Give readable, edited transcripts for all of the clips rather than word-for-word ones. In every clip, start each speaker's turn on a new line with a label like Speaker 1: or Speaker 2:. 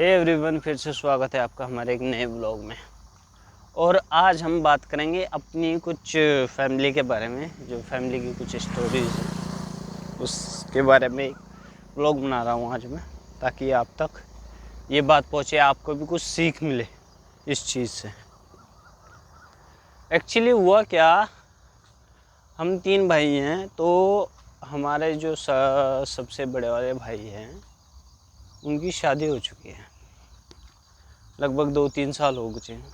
Speaker 1: Hey everyone, फिर से स्वागत है आपका हमारे एक नए ब्लॉग में। और आज हम बात करेंगे अपनी कुछ फैमिली के बारे में, जो फैमिली की कुछ स्टोरीज है उसके बारे में एक ब्लॉग बना रहा हूँ आज मैं, ताकि आप तक ये बात पहुँचे, आपको भी कुछ सीख मिले इस चीज़ से। एक्चुअली हुआ क्या, हम 3 भाई हैं, तो हमारे जो सबसे बड़े वाले भाई हैं उनकी शादी हो चुकी है, लगभग 2-3 साल हो गए हैं।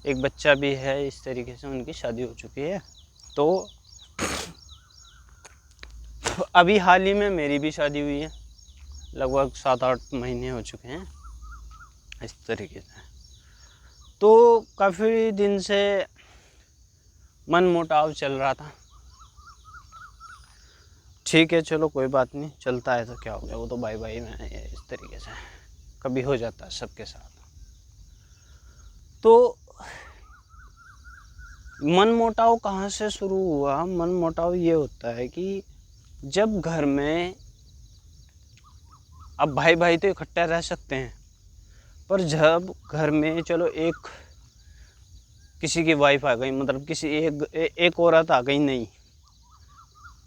Speaker 1: एक बच्चा भी है, इस तरीके से उनकी शादी हो चुकी है। तो अभी हाल ही में मेरी भी शादी हुई है, लगभग 7-8 महीने हो चुके हैं इस तरीके से। तो काफ़ी दिन से मन मुटाव चल रहा था। ठीक है, चलो कोई बात नहीं, चलता है तो क्या हो गया, वो तो भाई भाई में है, इस तरीके से कभी हो जाता है सबके साथ। तो मन मुटाव कहाँ से शुरू हुआ? मन मुटाव ये होता है कि जब घर में, अब भाई भाई तो इकट्ठा रह सकते हैं, पर जब घर में चलो एक किसी की वाइफ आ गई, मतलब किसी एक औरत आ गई नहीं,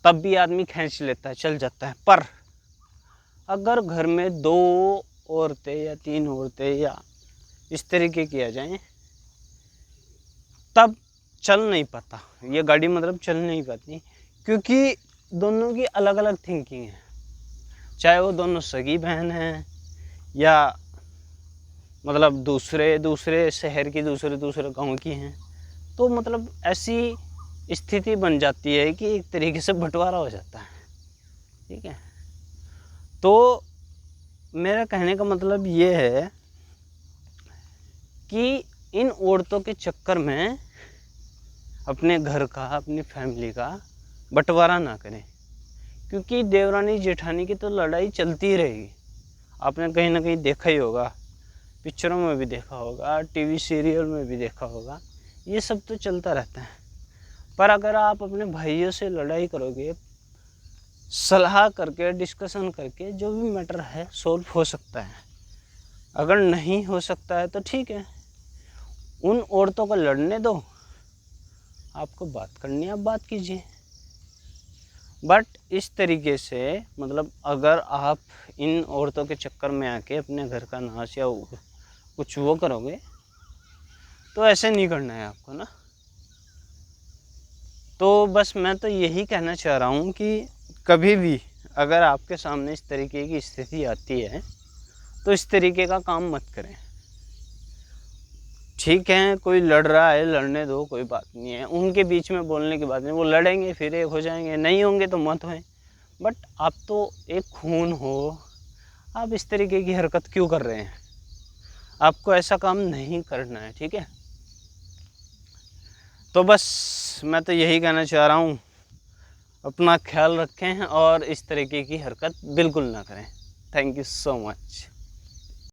Speaker 1: तब भी आदमी खींच लेता है, चल जाता है। पर अगर घर में 2 औरतें या 3 औरतें या इस तरीके किया जाए, तब चल नहीं पाता, ये गाड़ी मतलब चल नहीं पाती, क्योंकि दोनों की अलग अलग थिंकिंग है। चाहे वो दोनों सगी बहन हैं या मतलब दूसरे शहर की, दूसरे गांव की हैं, तो मतलब ऐसी स्थिति बन जाती है कि एक तरीके से बंटवारा हो जाता है। ठीक है, तो मेरा कहने का मतलब ये है कि इन औरतों के चक्कर में अपने घर का, अपनी फैमिली का बंटवारा ना करें, क्योंकि देवरानी जेठानी की तो लड़ाई चलती ही रहेगी। आपने कहीं ना कहीं देखा ही होगा, पिक्चरों में भी देखा होगा, टीवी सीरियल में भी देखा होगा, ये सब तो चलता रहता है। पर अगर आप अपने भाइयों से लड़ाई करोगे, सलाह करके, डिस्कशन करके, जो भी मैटर है सॉल्व हो सकता है। अगर नहीं हो सकता है तो ठीक है, उन औरतों को लड़ने दो, आपको बात करनी है आप बात कीजिए। बट इस तरीके से मतलब अगर आप इन औरतों के चक्कर में आके अपने घर का नाश या कुछ वो करोगे, तो ऐसे नहीं करना है आपको ना। तो बस मैं तो यही कहना चाह रहा हूँ कि कभी भी अगर आपके सामने इस तरीके की स्थिति आती है, तो इस तरीके का काम मत करें। ठीक है, कोई लड़ रहा है, लड़ने दो, कोई बात नहीं है, उनके बीच में बोलने की बात नहीं, वो लड़ेंगे फिर एक हो जाएंगे, नहीं होंगे तो मत हों। बट आप तो एक खून हो, आप इस तरीके की हरकत क्यों कर रहे हैं? आपको ऐसा काम नहीं करना है, ठीक है। तो बस मैं तो यही कहना चाह रहा हूँ, अपना ख्याल रखें और इस तरीके की हरकत बिल्कुल ना करें। Thank you so much.